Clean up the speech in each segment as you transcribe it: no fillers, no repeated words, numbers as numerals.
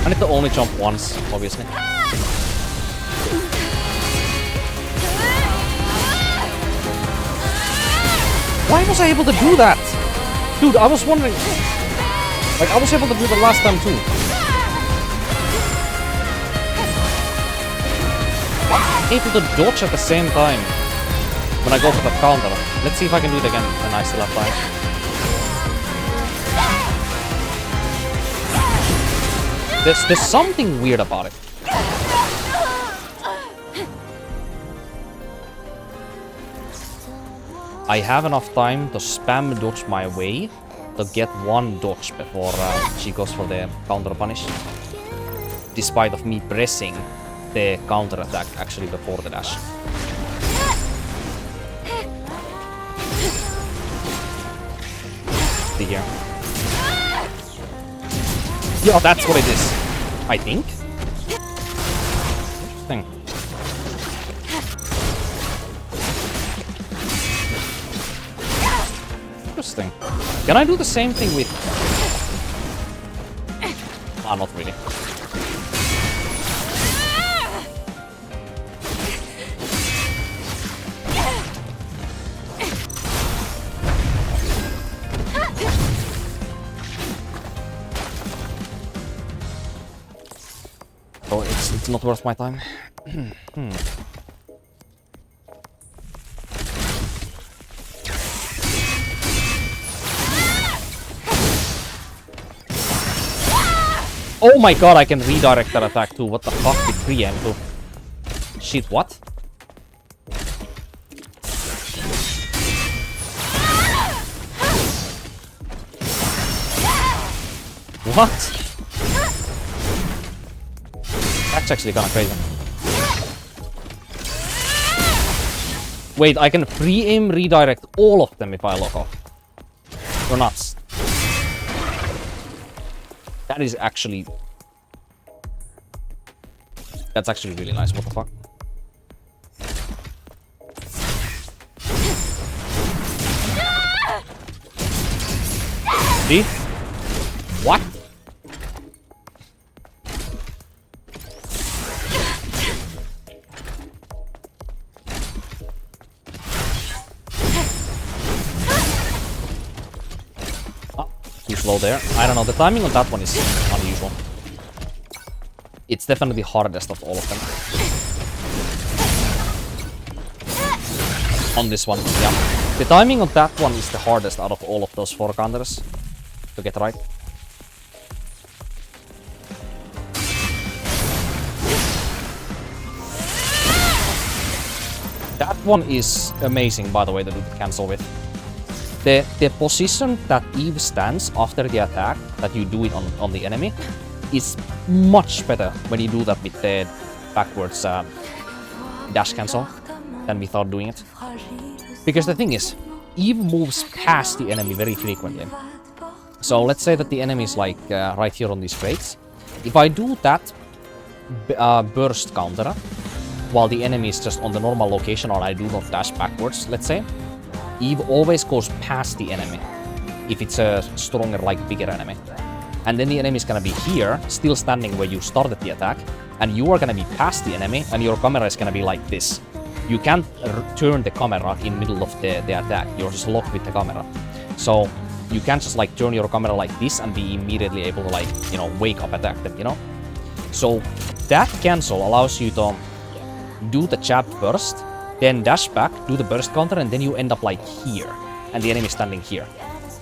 I need to only jump once, obviously. Why was I able to do that? Dude, I was wondering... Like, I was able to do that last time too. I'm able to dodge at the same time when I go for the counter. Let's see if I can do it again when I still have time. There's something weird about it. I have enough time to spam dodge my way to get one dodge before she goes for the counter punish. Despite of me pressing the counter attack actually before the dash. See here. Yeah, that's what it is. I think. Interesting. Interesting. Can I do the same thing with... Ah, not really. Oh, it's not worth my time. Oh my god, I can redirect that attack too. What the fuck with preempt too? Shit, what? What? That's actually kinda crazy. Wait, I can pre-aim redirect all of them if I lock off. You're nuts. That is actually... That's actually really nice, what the fuck? See? What? Too slow there. I don't know, the timing on that one is unusual. It's definitely the hardest of all of them. On this one, yeah. The timing on that one is the hardest out of all of those 4 counters to get right. That one is amazing, by the way, to do the cancel with. The position that Eve stands after the attack, that you do it on the enemy, is much better when you do that with the backwards dash cancel than without doing it. Because the thing is, Eve moves past the enemy very frequently. So let's say that the enemy is like right here on these crates. If I do that burst counter, while the enemy is just on the normal location or I do not dash backwards, let's say, Eve always goes past the enemy, if it's a stronger, like, bigger enemy. And then the enemy is gonna be here, still standing where you started the attack, and you are gonna be past the enemy, and your camera is gonna be like this. You can't turn the camera in middle of the attack, you're just locked with the camera. So, you can't just, like, turn your camera like this and be immediately able to, like, you know, wake up attack them, you know? So, that cancel allows you to do the jab first, then dash back, do the burst counter, and then you end up like here, and the enemy standing here.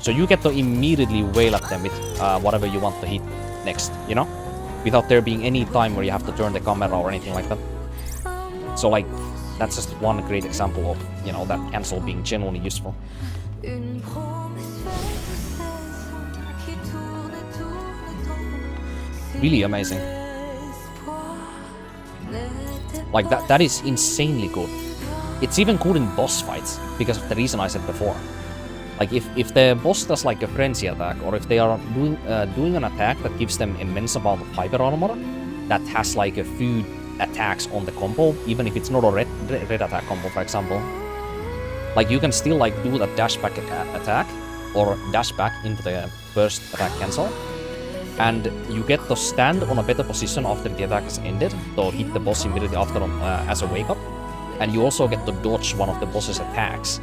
So you get to immediately wail at them with whatever you want to hit next, you know? Without there being any time where you have to turn the camera or anything like that. So like, that's just one great example of, you know, that cancel being genuinely useful. Really amazing. Like, that is insanely good. It's even good in boss fights, because of the reason I said before. Like, if the boss does like a frenzy attack, or if they are doing an attack that gives them immense amount of hyper armor, that has like a few attacks on the combo, even if it's not a red attack combo, for example. Like, you can still like do a dash back attack, or dash back into the burst attack cancel, and you get to stand on a better position after the attack has ended, to hit the boss immediately after as a wake-up. And you also get to dodge one of the boss's attacks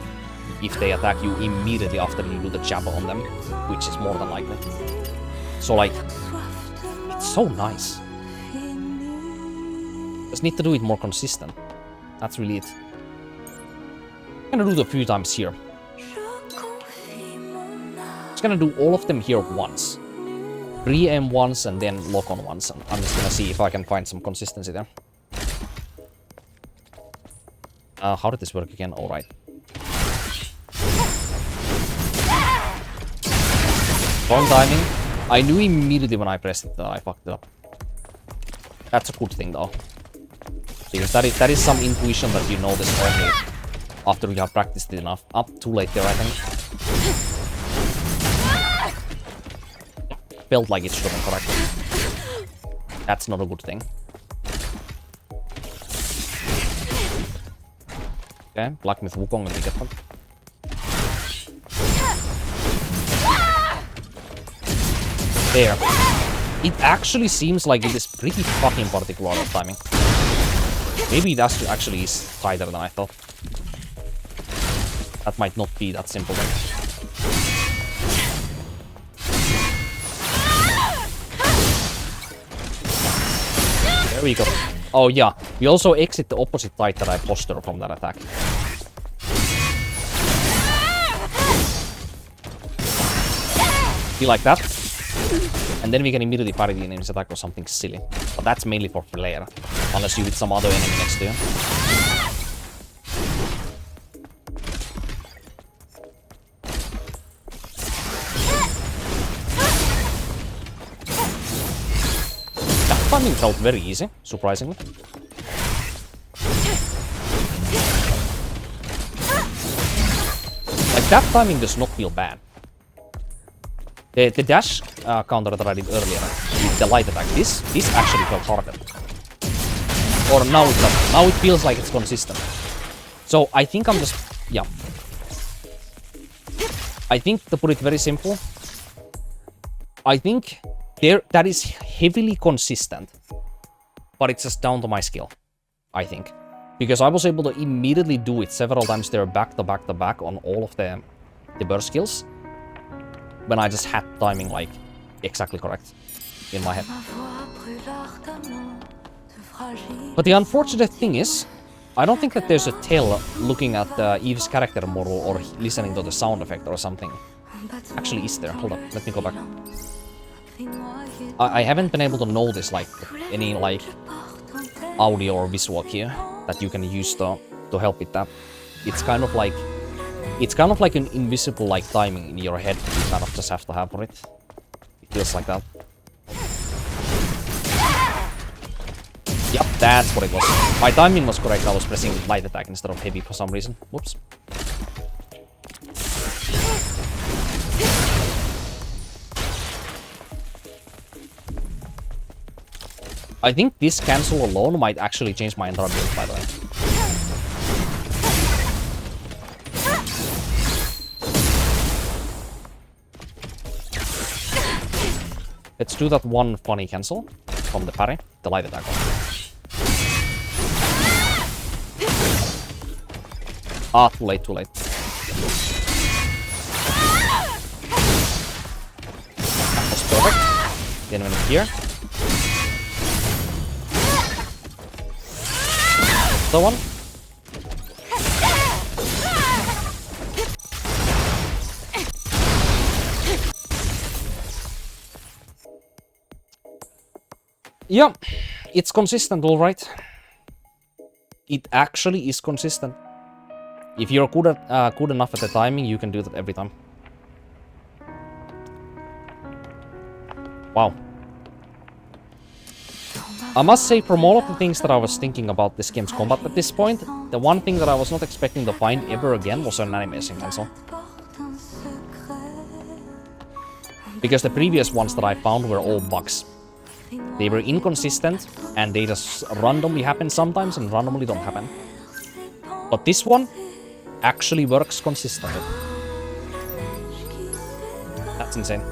if they attack you immediately after you do the jab on them, which is more than likely. So like, it's so nice. Just need to do it more consistent. That's really it. I'm gonna do it a few times here. Just gonna do all of them here once. Re-aim once and then lock on once. And I'm just gonna see if I can find some consistency there. How did this work again? Alright. Wrong timing. I knew immediately when I pressed it that I fucked it up. That's a good thing though. Because that is some intuition that you notice only after you have practiced it enough. Up too late there, I think. Felt like it should have been correct. That's not a good thing. Okay, Blacksmith Wukong and get one. There. It actually seems like it is pretty fucking particular at timing. Maybe it actually is tighter than I thought. That might not be that simple then. There we go. Oh yeah, we also exit the opposite tighter eye posture from that attack. Be like that. And then we can immediately parry the enemy's attack or something silly. But that's mainly for flair. Unless you hit some other enemy next to you. That timing felt very easy, surprisingly. Like, that timing does not feel bad. The dash counter that I did earlier, the light attack, this actually felt harder. Or now it doesn't. Now it feels like it's consistent. So I think I'm just... yeah. I think, to put it very simple, I think that is heavily consistent. But it's just down to my skill, I think. Because I was able to immediately do it several times there back to back to back on all of the burst skills. When I just had timing like exactly correct in my head. But the unfortunate thing is, I don't think that there's a tell looking at Eve's character model or listening to the sound effect or something. Actually, is there? Hold up, let me go back. I haven't been able to notice like any like audio or visual here that you can use to help with that. It's kind of like an invisible like timing in your head that you kind of just have to have for it. It feels like that. Yep, that's what it was. My timing was correct, I was pressing light attack instead of heavy for some reason. Whoops. I think this cancel alone might actually change my entire build, by the way. Let's do that one funny cancel from the parry, the light attack one. Ah, too late, too late. That was perfect. Then when here. The one. Yeah, it's consistent, alright. It actually is consistent. If you're good enough at the timing, you can do that every time. Wow. I must say, from all of the things that I was thinking about this game's combat at this point, the one thing that I was not expecting to find ever again was an animation cancel. Because the previous ones that I found were all bugs. They were inconsistent, and they just randomly happen sometimes and randomly don't happen. But this one actually works consistently. That's insane.